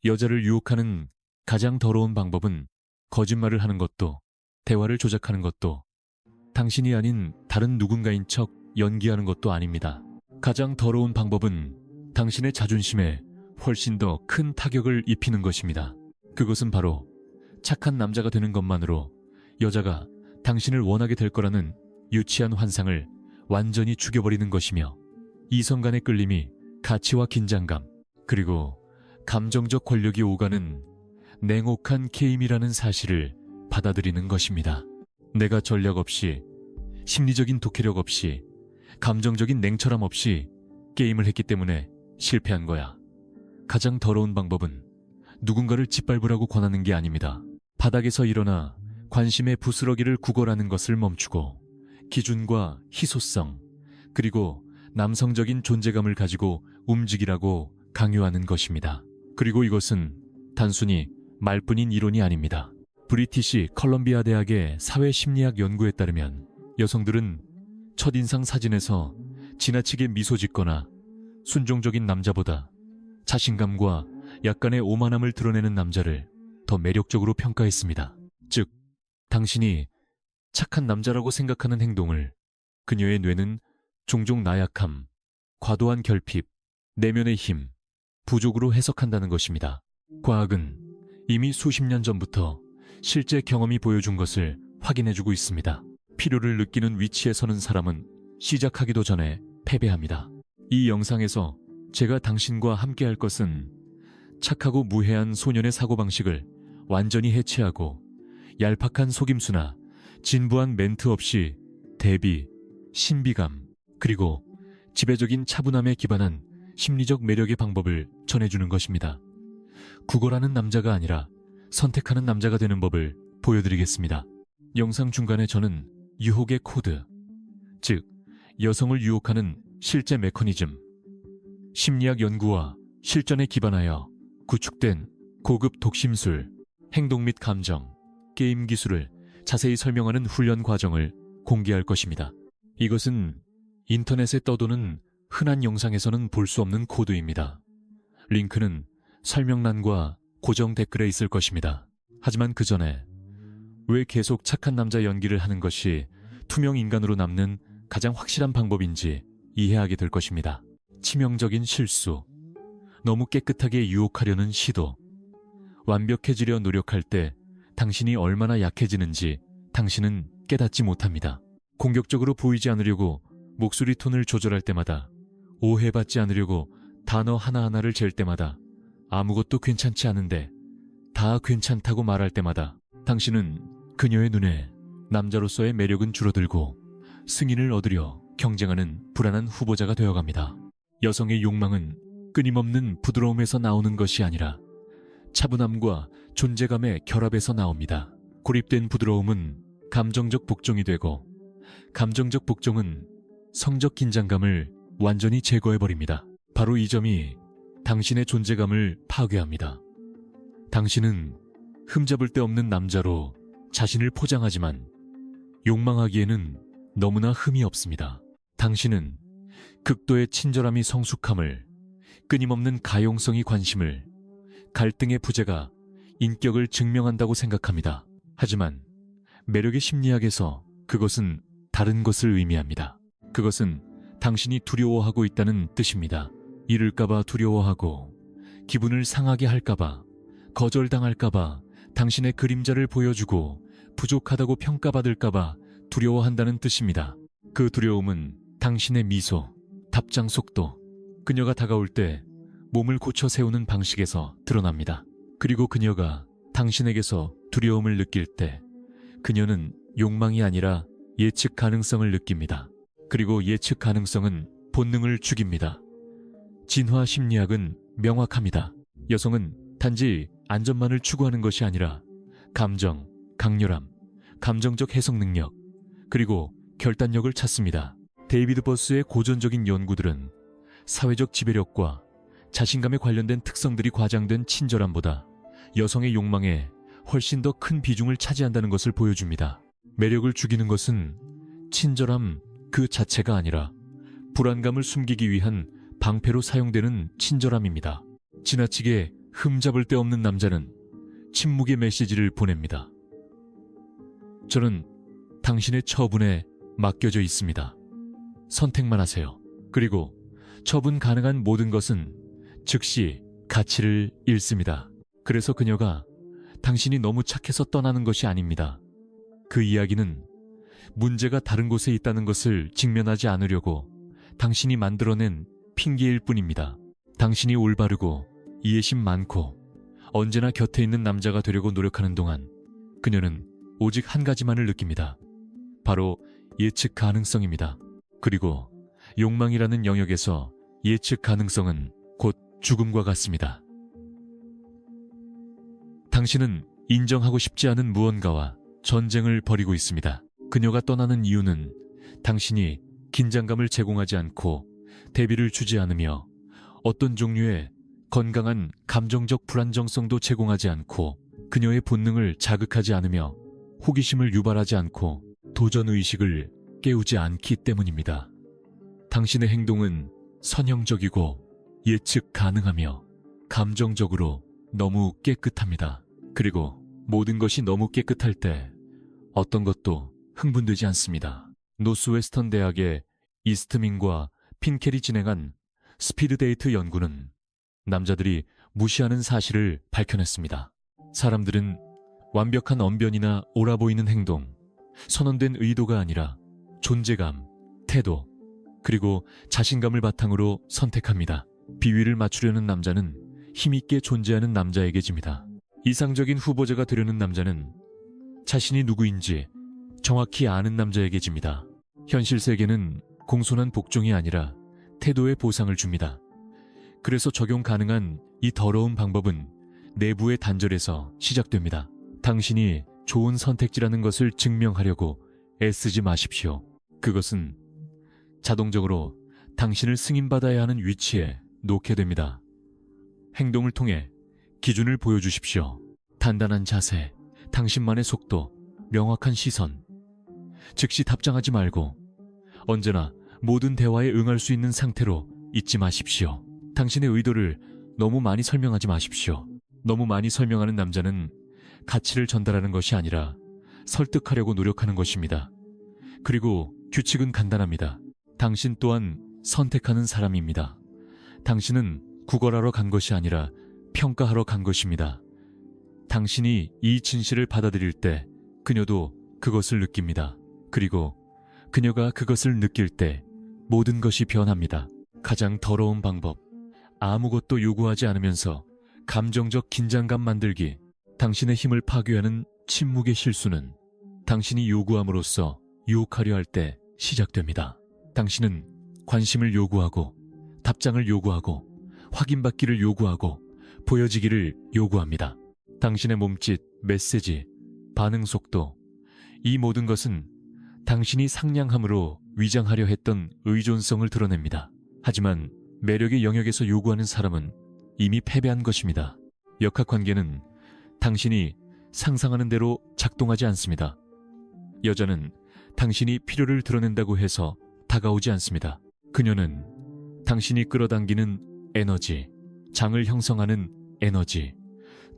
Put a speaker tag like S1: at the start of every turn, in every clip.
S1: 여자를 유혹하는 가장 더러운 방법은 거짓말을 하는 것도, 대화를 조작하는 것도, 당신이 아닌 다른 누군가인 척 연기하는 것도 아닙니다. 가장 더러운 방법은 당신의 자존심에 훨씬 더 큰 타격을 입히는 것입니다. 그것은 바로 착한 남자가 되는 것만으로 여자가 당신을 원하게 될 거라는 유치한 환상을 완전히 죽여버리는 것이며, 이성 간의 끌림이 가치와 긴장감, 그리고 감정적 권력이 오가는 냉혹한 게임이라는 사실을 받아들이는 것입니다. 내가 전략 없이, 심리적인 독해력 없이, 감정적인 냉철함 없이 게임을 했기 때문에 실패한 거야. 가장 더러운 방법은 누군가를 짓밟으라고 권하는 게 아닙니다. 바닥에서 일어나 관심의 부스러기를 구걸하는 것을 멈추고 기준과 희소성, 그리고 남성적인 존재감을 가지고 움직이라고 강요하는 것입니다. 그리고 이것은 단순히 말뿐인 이론이 아닙니다. 브리티시 컬럼비아 대학의 사회심리학 연구에 따르면 여성들은 첫인상 사진에서 지나치게 미소 짓거나 순종적인 남자보다 자신감과 약간의 오만함을 드러내는 남자를 더 매력적으로 평가했습니다. 즉, 당신이 착한 남자라고 생각하는 행동을 그녀의 뇌는 종종 나약함, 과도한 결핍, 내면의 힘, 부족으로 해석한다는 것입니다. 과학은 이미 수십 년 전부터 실제 경험이 보여준 것을 확인해주고 있습니다. 필요를 느끼는 위치에 서는 사람은 시작하기도 전에 패배합니다. 이 영상에서 제가 당신과 함께할 것은 착하고 무해한 소년의 사고방식을 완전히 해체하고 얄팍한 속임수나 진부한 멘트 없이 대비, 신비감, 그리고 지배적인 차분함에 기반한 심리적 매력의 방법을 전해주는 것입니다. 구걸하는 남자가 아니라 선택하는 남자가 되는 법을 보여드리겠습니다. 영상 중간에 저는 유혹의 코드, 즉 여성을 유혹하는 실제 메커니즘, 심리학 연구와 실전에 기반하여 구축된 고급 독심술, 행동 및 감정, 게임 기술을 자세히 설명하는 훈련 과정을 공개할 것입니다. 이것은 인터넷에 떠도는 흔한 영상에서는 볼 수 없는 코드입니다. 링크는 설명란과 고정 댓글에 있을 것입니다. 하지만 그 전에 왜 계속 착한 남자 연기를 하는 것이 투명 인간으로 남는 가장 확실한 방법인지 이해하게 될 것입니다. 치명적인 실수, 너무 깨끗하게 유혹하려는 시도, 완벽해지려 노력할 때 당신이 얼마나 약해지는지 당신은 깨닫지 못합니다. 공격적으로 보이지 않으려고 목소리 톤을 조절할 때마다, 오해받지 않으려고 단어 하나하나를 잴 때마다, 아무것도 괜찮지 않은데 다 괜찮다고 말할 때마다 당신은 그녀의 눈에 남자로서의 매력은 줄어들고 승인을 얻으려 경쟁하는 불안한 후보자가 되어갑니다. 여성의 욕망은 끊임없는 부드러움에서 나오는 것이 아니라 차분함과 존재감의 결합에서 나옵니다. 고립된 부드러움은 감정적 복종이 되고, 감정적 복종은 성적 긴장감을 완전히 제거해버립니다. 바로 이 점이 당신의 존재감을 파괴합니다. 당신은 흠잡을 데 없는 남자로 자신을 포장하지만 욕망하기에는 너무나 흠이 없습니다. 당신은 극도의 친절함이 성숙함을, 끊임없는 가용성이 관심을, 갈등의 부재가 인격을 증명한다고 생각합니다. 하지만 매력의 심리학에서 그것은 다른 것을 의미합니다. 그것은 당신이 두려워하고 있다는 뜻입니다. 잃을까봐 두려워하고, 기분을 상하게 할까봐, 거절당할까봐, 당신의 그림자를 보여주고 부족하다고 평가받을까봐 두려워한다는 뜻입니다. 그 두려움은 당신의 미소, 답장 속도, 그녀가 다가올 때 몸을 고쳐 세우는 방식에서 드러납니다. 그리고 그녀가 당신에게서 두려움을 느낄 때 그녀는 욕망이 아니라 예측 가능성을 느낍니다. 그리고 예측 가능성은 본능을 죽입니다. 진화 심리학은 명확합니다. 여성은 단지 안전만을 추구하는 것이 아니라 감정, 강렬함, 감정적 해석 능력, 그리고 결단력을 찾습니다. 데이비드 버스의 고전적인 연구들은 사회적 지배력과 자신감에 관련된 특성들이 과장된 친절함보다 여성의 욕망에 훨씬 더 큰 비중을 차지한다는 것을 보여줍니다. 매력을 죽이는 것은 친절함 그 자체가 아니라 불안감을 숨기기 위한 방패로 사용되는 친절함입니다. 지나치게 흠잡을 데 없는 남자는 침묵의 메시지를 보냅니다. 저는 당신의 처분에 맡겨져 있습니다. 선택만 하세요. 그리고 처분 가능한 모든 것은 즉시 가치를 잃습니다. 그래서 그녀가 당신이 너무 착해서 떠나는 것이 아닙니다. 그 이야기는 문제가 다른 곳에 있다는 것을 직면하지 않으려고 당신이 만들어낸 핑계일 뿐입니다. 당신이 올바르고 이해심 많고 언제나 곁에 있는 남자가 되려고 노력하는 동안 그녀는 오직 한 가지만을 느낍니다. 바로 예측 가능성입니다. 그리고 욕망이라는 영역에서 예측 가능성은 곧 죽음과 같습니다. 당신은 인정하고 싶지 않은 무언가와 전쟁을 벌이고 있습니다. 그녀가 떠나는 이유는 당신이 긴장감을 제공하지 않고 대비를 주지 않으며 어떤 종류의 건강한 감정적 불안정성도 제공하지 않고 그녀의 본능을 자극하지 않으며 호기심을 유발하지 않고 도전의식을 깨우지 않기 때문입니다. 당신의 행동은 선형적이고 예측 가능하며 감정적으로 너무 깨끗합니다. 그리고 모든 것이 너무 깨끗할 때 어떤 것도 흥분되지 않습니다. 노스웨스턴 대학의 이스트민과 핀켈이 진행한 스피드데이트 연구는 남자들이 무시하는 사실을 밝혀냈습니다. 사람들은 완벽한 언변이나 옳아 보이는 행동, 선언된 의도가 아니라 존재감, 태도, 그리고 자신감을 바탕으로 선택합니다. 비위를 맞추려는 남자는 힘있게 존재하는 남자에게 집니다. 이상적인 후보자가 되려는 남자는 자신이 누구인지 정확히 아는 남자에게 집니다. 현실 세계는 공손한 복종이 아니라 태도의 보상을 줍니다. 그래서 적용 가능한 이 더러운 방법은 내부의 단절에서 시작됩니다. 당신이 좋은 선택지라는 것을 증명하려고 애쓰지 마십시오. 그것은 자동적으로 당신을 승인받아야 하는 위치에 놓게 됩니다. 행동을 통해 기준을 보여주십시오. 단단한 자세, 당신만의 속도, 명확한 시선. 즉시 답장하지 말고 언제나 모든 대화에 응할 수 있는 상태로 있지 마십시오. 당신의 의도를 너무 많이 설명하지 마십시오. 너무 많이 설명하는 남자는 가치를 전달하는 것이 아니라 설득하려고 노력하는 것입니다. 그리고 규칙은 간단합니다. 당신 또한 선택하는 사람입니다. 당신은 구걸하러 간 것이 아니라 평가하러 간 것입니다. 당신이 이 진실을 받아들일 때 그녀도 그것을 느낍니다. 그리고 그녀가 그것을 느낄 때 모든 것이 변합니다. 가장 더러운 방법, 아무것도 요구하지 않으면서 감정적 긴장감 만들기. 당신의 힘을 파괴하는 침묵의 실수는 당신이 요구함으로써 유혹하려 할 때 시작됩니다. 당신은 관심을 요구하고 답장을 요구하고 확인받기를 요구하고 보여지기를 요구합니다. 당신의 몸짓, 메시지, 반응 속도, 이 모든 것은 당신이 상냥함으로 위장하려 했던 의존성을 드러냅니다. 하지만 매력의 영역에서 요구하는 사람은 이미 패배한 것입니다. 역학관계는 당신이 상상하는 대로 작동하지 않습니다. 여자는 당신이 필요를 드러낸다고 해서 다가오지 않습니다. 그녀는 당신이 끌어당기는 에너지, 장을 형성하는 에너지,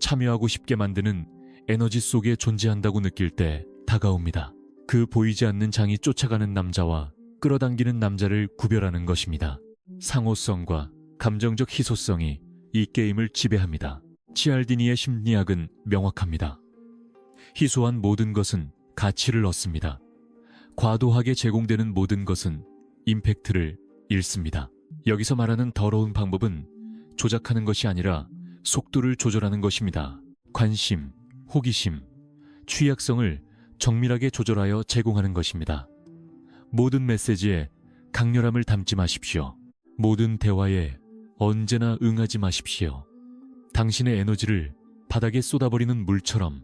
S1: 참여하고 싶게 만드는 에너지 속에 존재한다고 느낄 때 다가옵니다. 그 보이지 않는 장이 쫓아가는 남자와 끌어당기는 남자를 구별하는 것입니다. 상호성과 감정적 희소성이 이 게임을 지배합니다. 치알디니의 심리학은 명확합니다. 희소한 모든 것은 가치를 얻습니다. 과도하게 제공되는 모든 것은 임팩트를 잃습니다. 여기서 말하는 더러운 방법은 조작하는 것이 아니라 속도를 조절하는 것입니다. 관심, 호기심, 취약성을 정밀하게 조절하여 제공하는 것입니다. 모든 메시지에 강렬함을 담지 마십시오. 모든 대화에 언제나 응하지 마십시오. 당신의 에너지를 바닥에 쏟아버리는 물처럼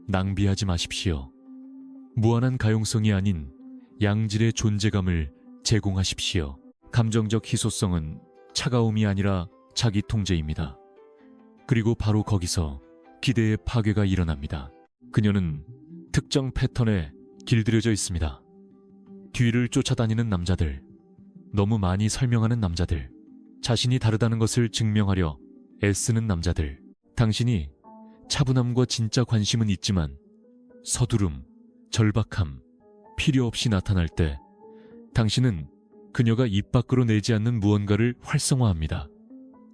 S1: 낭비하지 마십시오. 무한한 가용성이 아닌 양질의 존재감을 제공하십시오. 감정적 희소성은 차가움이 아니라 자기 통제입니다. 그리고 바로 거기서 기대의 파괴가 일어납니다. 그녀는 특정 패턴에 길들여져 있습니다. 뒤를 쫓아다니는 남자들, 너무 많이 설명하는 남자들, 자신이 다르다는 것을 증명하려 애쓰는 남자들, 당신이 차분함과 진짜 관심은 있지만 서두름, 절박함, 필요 없이 나타날 때 당신은 그녀가 입 밖으로 내지 않는 무언가를 활성화합니다.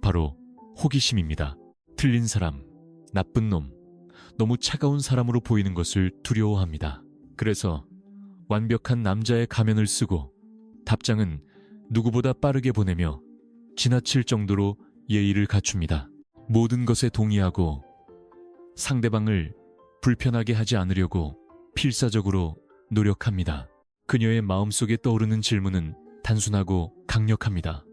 S1: 바로 호기심입니다. 틀린 사람, 나쁜 놈, 너무 차가운 사람으로 보이는 것을 두려워합니다. 그래서 완벽한 남자의 가면을 쓰고 답장은 누구보다 빠르게 보내며 지나칠 정도로 예의를 갖춥니다. 모든 것에 동의하고 상대방을 불편하게 하지 않으려고 필사적으로 노력합니다. 그녀의 마음속에 떠오르는 질문은 단순하고 강력합니다.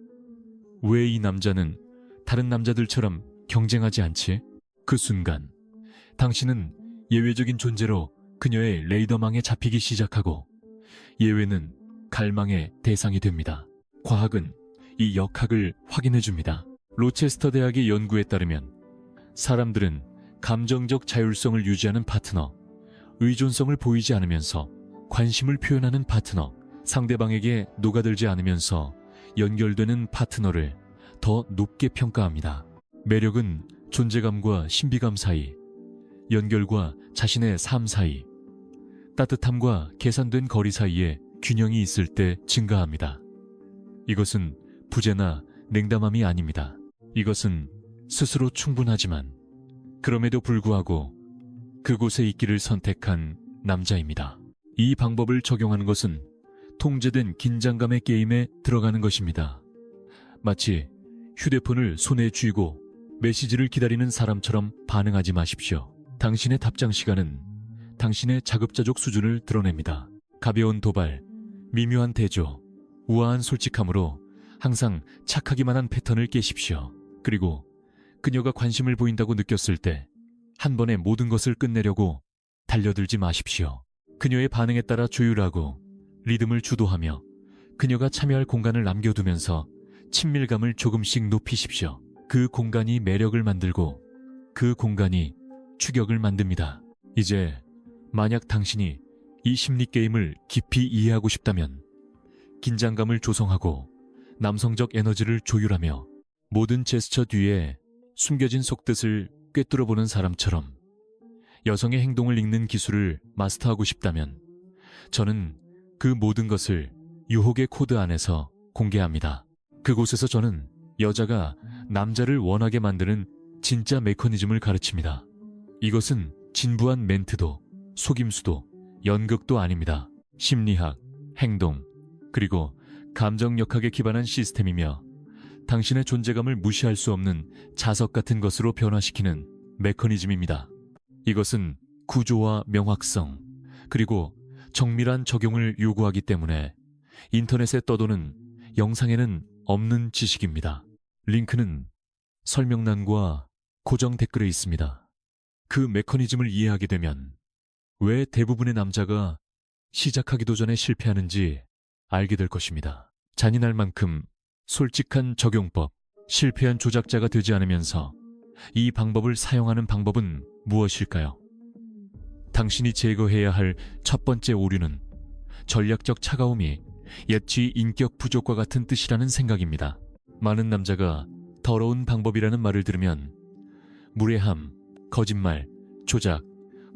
S1: 왜 이 남자는 다른 남자들처럼 경쟁하지 않지? 그 순간 당신은 예외적인 존재로 그녀의 레이더망에 잡히기 시작하고 예외는 갈망의 대상이 됩니다. 과학은 이 역학을 확인해줍니다. 로체스터 대학의 연구에 따르면 사람들은 감정적 자율성을 유지하는 파트너, 의존성을 보이지 않으면서 관심을 표현하는 파트너, 상대방에게 녹아들지 않으면서 연결되는 파트너를 더 높게 평가합니다. 매력은 존재감과 신비감 사이, 연결과 자신의 삶 사이, 따뜻함과 계산된 거리 사이에 균형이 있을 때 증가합니다. 이것은 부재나 냉담함이 아닙니다. 이것은 스스로 충분하지만 그럼에도 불구하고 그곳에 있기를 선택한 남자입니다. 이 방법을 적용하는 것은 통제된 긴장감의 게임에 들어가는 것입니다. 마치 휴대폰을 손에 쥐고 메시지를 기다리는 사람처럼 반응하지 마십시오. 당신의 답장 시간은 당신의 자급자족 수준을 드러냅니다. 가벼운 도발, 미묘한 대조, 우아한 솔직함으로 항상 착하기만 한 패턴을 깨십시오. 그리고 그녀가 관심을 보인다고 느꼈을 때 한 번에 모든 것을 끝내려고 달려들지 마십시오. 그녀의 반응에 따라 조율하고 리듬을 주도하며 그녀가 참여할 공간을 남겨두면서 친밀감을 조금씩 높이십시오. 그 공간이 매력을 만들고 그 공간이 추격을 만듭니다. 이제 만약 당신이 이 심리 게임을 깊이 이해하고 싶다면 긴장감을 조성하고 남성적 에너지를 조율하며 모든 제스처 뒤에 숨겨진 속뜻을 꿰뚫어보는 사람처럼 여성의 행동을 읽는 기술을 마스터하고 싶다면 저는 그 모든 것을 유혹의 코드 안에서 공개합니다. 그곳에서 저는 여자가 남자를 원하게 만드는 진짜 메커니즘을 가르칩니다. 이것은 진부한 멘트도 속임수도 연극도 아닙니다. 심리학, 행동, 그리고 감정역학에 기반한 시스템이며 당신의 존재감을 무시할 수 없는 자석 같은 것으로 변화시키는 메커니즘입니다. 이것은 구조와 명확성, 그리고 정밀한 적용을 요구하기 때문에 인터넷에 떠도는 영상에는 없는 지식입니다. 링크는 설명란과 고정 댓글에 있습니다. 그 메커니즘을 이해하게 되면 왜 대부분의 남자가 시작하기도 전에 실패하는지 알게 될 것입니다. 잔인할 만큼 솔직한 적용법, 실패한 조작자가 되지 않으면서 이 방법을 사용하는 방법은 무엇일까요? 당신이 제거해야 할 첫 번째 오류는 전략적 차가움이 예치 인격 부족과 같은 뜻이라는 생각입니다. 많은 남자가 더러운 방법이라는 말을 들으면 무례함, 거짓말, 조작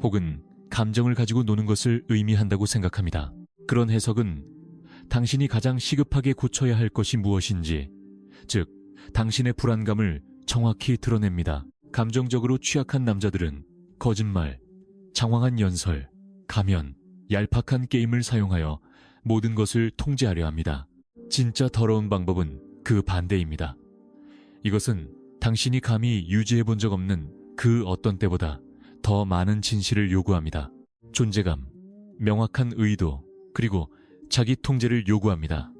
S1: 혹은 감정을 가지고 노는 것을 의미한다고 생각합니다. 그런 해석은 당신이 가장 시급하게 고쳐야 할 것이 무엇인지, 즉 당신의 불안감을 정확히 드러냅니다. 감정적으로 취약한 남자들은 거짓말, 장황한 연설, 가면, 얄팍한 게임을 사용하여 모든 것을 통제하려 합니다. 진짜 더러운 방법은 그 반대입니다. 이것은 당신이 감히 유지해 본 적 없는 그 어떤 때보다 더 많은 진실을 요구합니다. 존재감, 명확한 의도, 그리고 자기 통제를 요구합니다.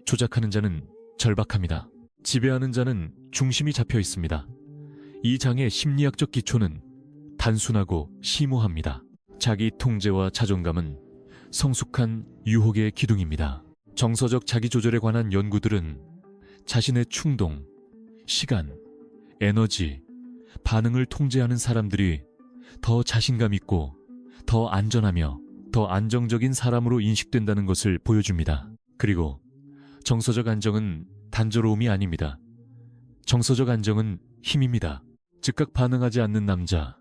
S1: 조작하는 자는 절박합니다. 지배하는 자는 중심이 잡혀 있습니다. 이 장의 심리학적 기초는 단순하고 심오합니다. 자기 통제와 자존감은 성숙한 유혹의 기둥입니다. 정서적 자기 조절에 관한 연구들은 자신의 충동, 시간, 에너지, 반응을 통제하는 사람들이 더 자신감 있고 더 안전하며 더 안정적인 사람으로 인식된다는 것을 보여줍니다. 그리고 정서적 안정은 단조로움이 아닙니다. 정서적 안정은 힘입니다. 즉각 반응하지 않는 남자,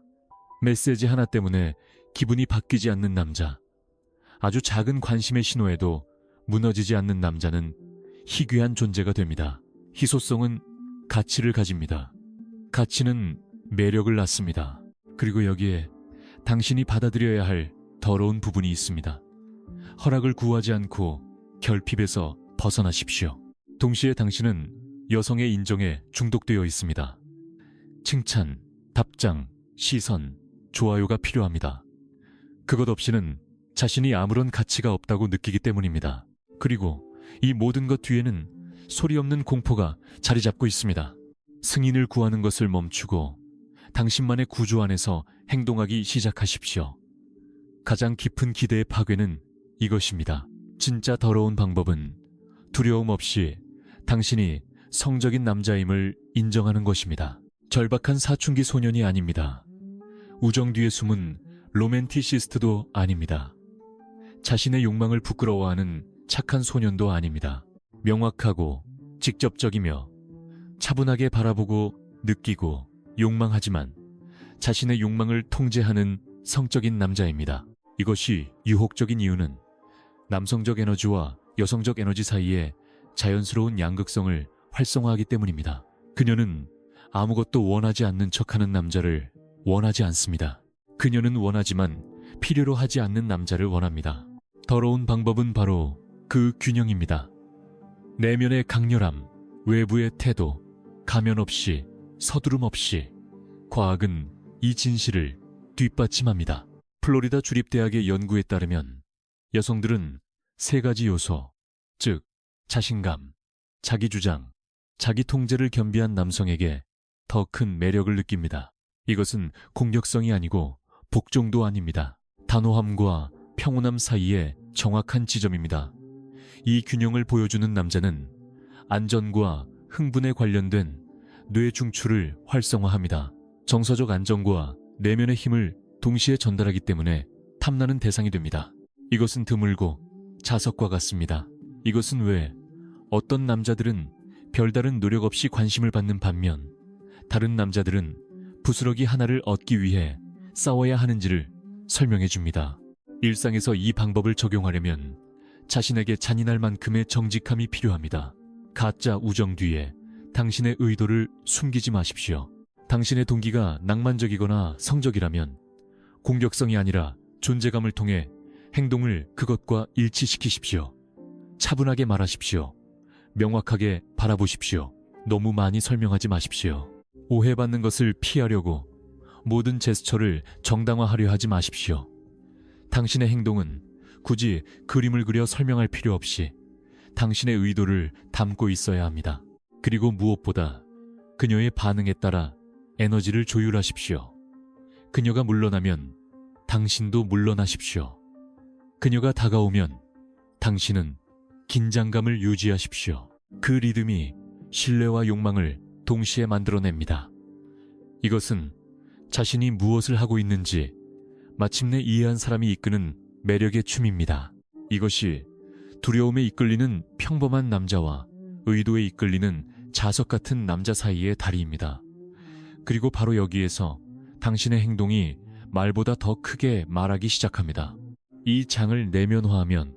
S1: 메시지 하나 때문에 기분이 바뀌지 않는 남자, 아주 작은 관심의 신호에도 무너지지 않는 남자는 희귀한 존재가 됩니다. 희소성은 가치를 가집니다. 가치는 매력을 낳습니다. 그리고 여기에 당신이 받아들여야 할 더러운 부분이 있습니다. 허락을 구하지 않고 결핍에서 벗어나십시오. 동시에 당신은 여성의 인정에 중독되어 있습니다. 칭찬, 답장, 시선, 좋아요가 필요합니다. 그것 없이는 자신이 아무런 가치가 없다고 느끼기 때문입니다. 그리고 이 모든 것 뒤에는 소리 없는 공포가 자리 잡고 있습니다. 승인을 구하는 것을 멈추고 당신만의 구조 안에서 행동하기 시작하십시오. 가장 깊은 기대의 파괴는 이것입니다. 진짜 더러운 방법은 두려움 없이 당신이 성적인 남자임을 인정하는 것입니다. 절박한 사춘기 소년이 아닙니다. 우정 뒤에 숨은 로맨티시스트도 아닙니다. 자신의 욕망을 부끄러워하는 착한 소년도 아닙니다. 명확하고 직접적이며 차분하게 바라보고 느끼고 욕망하지만 자신의 욕망을 통제하는 성적인 남자입니다. 이것이 유혹적인 이유는 남성적 에너지와 여성적 에너지 사이에 자연스러운 양극성을 활성화하기 때문입니다. 그녀는 아무것도 원하지 않는 척하는 남자를 원하지 않습니다. 그녀는 원하지만 필요로 하지 않는 남자를 원합니다. 더러운 방법은 바로 그 균형입니다. 내면의 강렬함, 외부의 태도, 가면 없이, 서두름 없이 과학은 이 진실을 뒷받침합니다. 플로리다 주립대학의 연구에 따르면 여성들은 3가지 요소, 즉 자신감, 자기주장, 자기통제를 겸비한 남성에게 더 큰 매력을 느낍니다. 이것은 공격성이 아니고 복종도 아닙니다. 단호함과 평온함 사이의 정확한 지점입니다. 이 균형을 보여주는 남자는 안전과 흥분에 관련된 뇌 중추를 활성화합니다. 정서적 안정과 내면의 힘을 동시에 전달하기 때문에 탐나는 대상이 됩니다. 이것은 드물고 자석과 같습니다. 이것은 왜 어떤 남자들은 별다른 노력 없이 관심을 받는 반면 다른 남자들은 부스러기 하나를 얻기 위해 싸워야 하는지를 설명해 줍니다. 일상에서 이 방법을 적용하려면 자신에게 잔인할 만큼의 정직함이 필요합니다. 가짜 우정 뒤에 당신의 의도를 숨기지 마십시오. 당신의 동기가 낭만적이거나 성적이라면 공격성이 아니라 존재감을 통해 행동을 그것과 일치시키십시오. 차분하게 말하십시오. 명확하게 바라보십시오. 너무 많이 설명하지 마십시오. 오해받는 것을 피하려고 모든 제스처를 정당화하려 하지 마십시오. 당신의 행동은 굳이 그림을 그려 설명할 필요 없이 당신의 의도를 담고 있어야 합니다. 그리고 무엇보다 그녀의 반응에 따라 에너지를 조율하십시오. 그녀가 물러나면 당신도 물러나십시오. 그녀가 다가오면 당신은 긴장감을 유지하십시오. 그 리듬이 신뢰와 욕망을 동시에 만들어냅니다. 이것은 자신이 무엇을 하고 있는지 마침내 이해한 사람이 이끄는 매력의 춤입니다. 이것이 두려움에 이끌리는 평범한 남자와 의도에 이끌리는 자석 같은 남자 사이의 다리입니다. 그리고 바로 여기에서 당신의 행동이 말보다 더 크게 말하기 시작합니다. 이 장을 내면화하면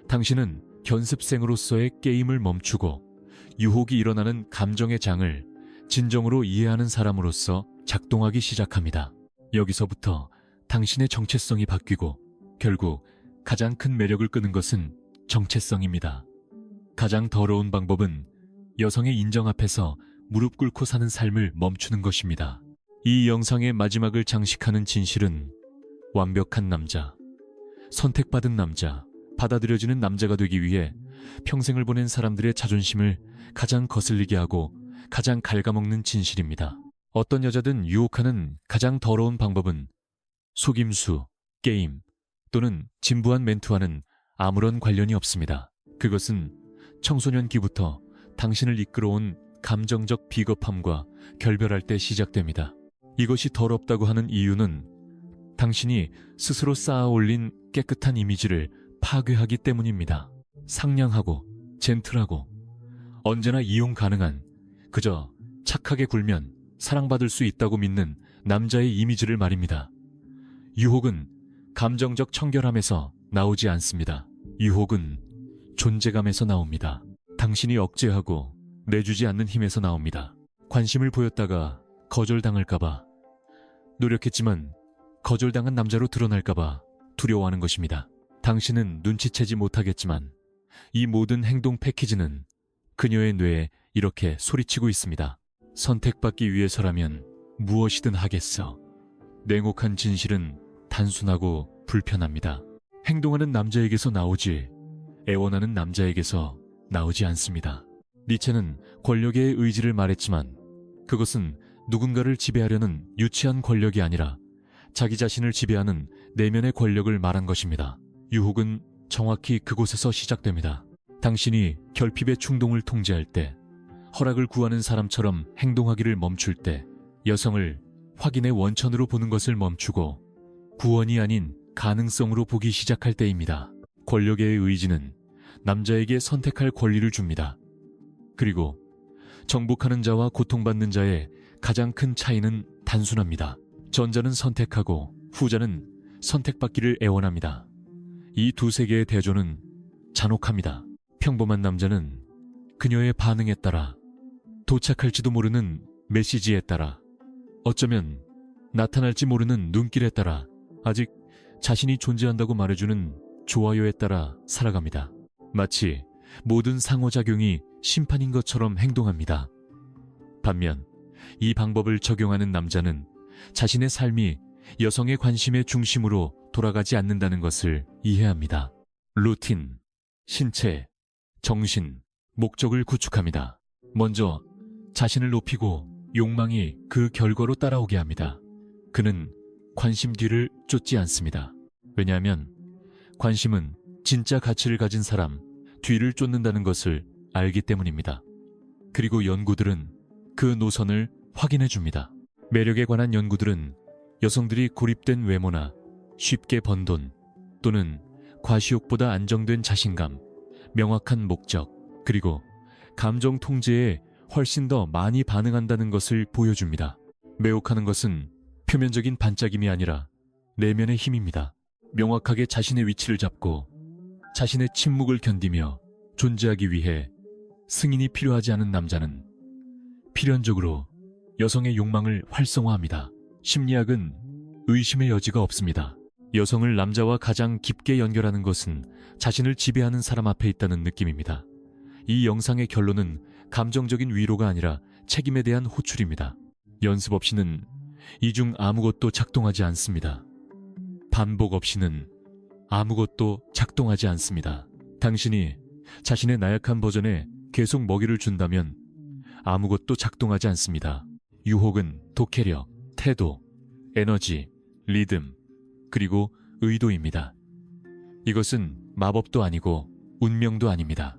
S1: 당신은 견습생으로서의 게임을 멈추고 유혹이 일어나는 감정의 장을 진정으로 이해하는 사람으로서 작동하기 시작합니다. 여기서부터 당신의 정체성이 바뀌고 결국 가장 큰 매력을 끄는 것은 정체성입니다. 가장 더러운 방법은 여성의 인정 앞에서 무릎 꿇고 사는 삶을 멈추는 것입니다. 이 영상의 마지막을 장식하는 진실은 완벽한 남자, 선택받은 남자, 받아들여지는 남자가 되기 위해 평생을 보낸 사람들의 자존심을 가장 거슬리게 하고 가장 갉아먹는 진실입니다. 어떤 여자든 유혹하는 가장 더러운 방법은 속임수, 게임 또는 진부한 멘트와는 아무런 관련이 없습니다. 그것은 청소년기부터 당신을 이끌어온 감정적 비겁함과 결별할 때 시작됩니다. 이것이 더럽다고 하는 이유는 당신이 스스로 쌓아 올린 깨끗한 이미지를 파괴하기 때문입니다. 상냥하고 젠틀하고 언제나 이용 가능한, 그저 착하게 굴면 사랑받을 수 있다고 믿는 남자의 이미지를 말입니다. 유혹은 감정적 청결함에서 나오지 않습니다. 유혹은 존재감에서 나옵니다. 당신이 억제하고 내주지 않는 힘에서 나옵니다. 관심을 보였다가 거절당할까봐, 노력했지만 거절당한 남자로 드러날까봐 두려워하는 것입니다. 당신은 눈치채지 못하겠지만 이 모든 행동 패키지는 그녀의 뇌에 이렇게 소리치고 있습니다. 선택받기 위해서라면 무엇이든 하겠어. 냉혹한 진실은 단순하고 불편합니다. 행동하는 남자에게서 나오지 애원하는 남자에게서 나오지 않습니다. 니체는 권력의 의지를 말했지만 그것은 누군가를 지배하려는 유치한 권력이 아니라 자기 자신을 지배하는 내면의 권력을 말한 것입니다. 유혹은 정확히 그곳에서 시작됩니다. 당신이 결핍의 충동을 통제할 때, 허락을 구하는 사람처럼 행동하기를 멈출 때, 여성을 확인의 원천으로 보는 것을 멈추고 구원이 아닌 가능성으로 보기 시작할 때입니다. 권력의 의지는 남자에게 선택할 권리를 줍니다. 그리고 정복하는 자와 고통받는 자의 가장 큰 차이는 단순합니다. 전자는 선택하고 후자는 선택받기를 애원합니다. 이 두 세계의 대조는 잔혹합니다. 평범한 남자는 그녀의 반응에 따라, 도착할지도 모르는 메시지에 따라, 어쩌면 나타날지 모르는 눈길에 따라, 아직 자신이 존재한다고 말해주는 좋아요에 따라 살아갑니다. 마치 모든 상호작용이 심판인 것처럼 행동합니다. 반면 이 방법을 적용하는 남자는 자신의 삶이 여성의 관심의 중심으로 돌아가지 않는다는 것을 이해합니다. 루틴, 신체, 정신, 목적을 구축합니다. 먼저 자신을 높이고 욕망이 그 결과로 따라오게 합니다. 그는 관심 뒤를 쫓지 않습니다. 왜냐하면 관심은 진짜 가치를 가진 사람 뒤를 쫓는다는 것을 알기 때문입니다. 그리고 연구들은 그 노선을 확인해 줍니다. 매력에 관한 연구들은 여성들이 고립된 외모나 쉽게 번 돈 또는 과시욕보다 안정된 자신감, 명확한 목적, 그리고 감정 통제에 훨씬 더 많이 반응한다는 것을 보여줍니다. 매혹하는 것은 표면적인 반짝임이 아니라 내면의 힘입니다. 명확하게 자신의 위치를 잡고 자신의 침묵을 견디며 존재하기 위해 승인이 필요하지 않은 남자는 필연적으로 여성의 욕망을 활성화합니다. 심리학은 의심의 여지가 없습니다. 여성을 남자와 가장 깊게 연결하는 것은 자신을 지배하는 사람 앞에 있다는 느낌입니다. 이 영상의 결론은 감정적인 위로가 아니라 책임에 대한 호출입니다. 연습 없이는 이 중 아무것도 작동하지 않습니다. 반복 없이는 아무것도 작동하지 않습니다. 당신이 자신의 나약한 버전에 계속 먹이를 준다면 아무것도 작동하지 않습니다. 유혹은 독해력, 태도, 에너지, 리듬, 그리고 의도입니다. 이것은 마법도 아니고 운명도 아닙니다.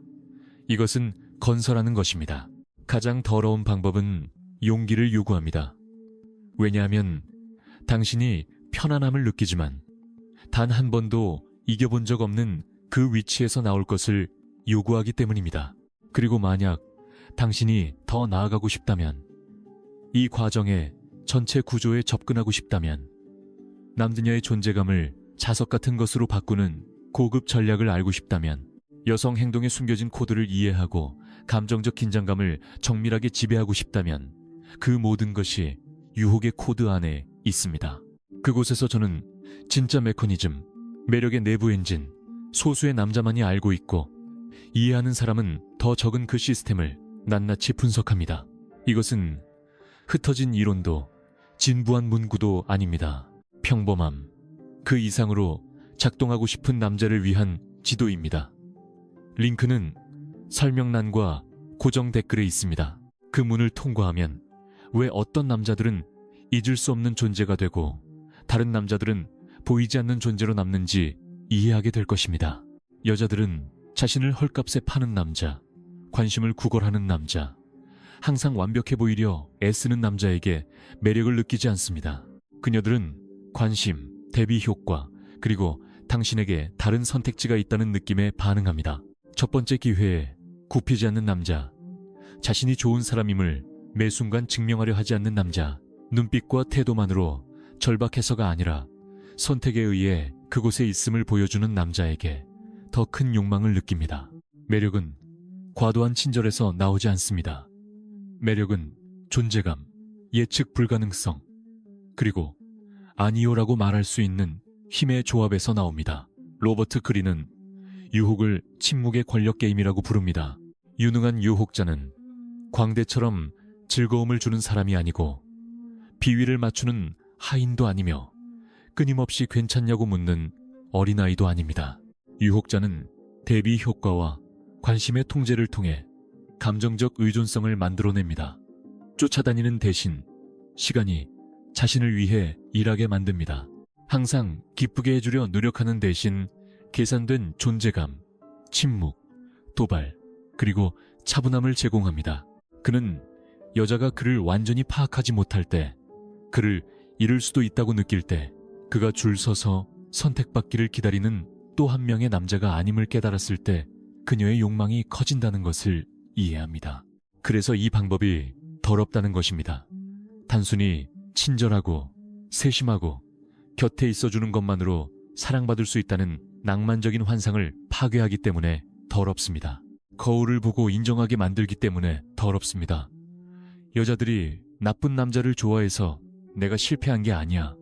S1: 이것은 건설하는 것입니다. 가장 더러운 방법은 용기를 요구합니다. 왜냐하면 당신이 편안함을 느끼지만 단 한 번도 이겨본 적 없는 그 위치에서 나올 것을 요구하기 때문입니다. 그리고 만약 당신이 더 나아가고 싶다면, 이 과정의 전체 구조에 접근하고 싶다면, 남자녀의 존재감을 자석 같은 것으로 바꾸는 고급 전략을 알고 싶다면, 여성 행동에 숨겨진 코드를 이해하고 감정적 긴장감을 정밀하게 지배하고 싶다면 그 모든 것이 유혹의 코드 안에 있습니다. 그곳에서 저는 진짜 메커니즘, 매력의 내부 엔진, 소수의 남자만이 알고 있고 이해하는 사람은 더 적은 그 시스템을 낱낱이 분석합니다. 이것은 흩어진 이론도 진부한 문구도 아닙니다. 평범함, 그 이상으로 작동하고 싶은 남자를 위한 지도입니다. 링크는 설명란과 고정 댓글에 있습니다. 그 문을 통과하면 왜 어떤 남자들은 잊을 수 없는 존재가 되고 다른 남자들은 보이지 않는 존재로 남는지 이해하게 될 것입니다. 여자들은 자신을 헐값에 파는 남자, 관심을 구걸하는 남자, 항상 완벽해 보이려 애쓰는 남자에게 매력을 느끼지 않습니다. 그녀들은 관심, 대비 효과, 그리고 당신에게 다른 선택지가 있다는 느낌에 반응합니다. 첫 번째 기회에 굽히지 않는 남자, 자신이 좋은 사람임을 매 순간 증명하려 하지 않는 남자. 눈빛과 태도만으로 절박해서가 아니라 선택에 의해 그곳에 있음을 보여주는 남자에게 더 큰 욕망을 느낍니다. 매력은 과도한 친절에서 나오지 않습니다. 매력은 존재감, 예측 불가능성, 그리고 아니요라고 말할 수 있는 힘의 조합에서 나옵니다. 로버트 그린은 유혹을 침묵의 권력 게임이라고 부릅니다. 유능한 유혹자는 광대처럼 즐거움을 주는 사람이 아니고 비위를 맞추는 하인도 아니며 끊임없이 괜찮냐고 묻는 어린아이도 아닙니다. 유혹자는 대비 효과와 관심의 통제를 통해 감정적 의존성을 만들어냅니다. 쫓아다니는 대신 시간이 자신을 위해 일하게 만듭니다. 항상 기쁘게 해주려 노력하는 대신 계산된 존재감, 침묵, 도발, 그리고 차분함을 제공합니다. 그는 여자가 그를 완전히 파악하지 못할 때, 그를 잃을 수도 있다고 느낄 때, 그가 줄 서서 선택받기를 기다리는 또 한 명의 남자가 아님을 깨달았을 때 그녀의 욕망이 커진다는 것을 이해합니다. 그래서 이 방법이 더럽다는 것입니다. 단순히 친절하고 세심하고 곁에 있어주는 것만으로 사랑받을 수 있다는 낭만적인 환상을 파괴하기 때문에 더럽습니다. 거울을 보고 인정하게 만들기 때문에 더럽습니다. 여자들이 나쁜 남자를 좋아해서 내가 실패한 게 아니야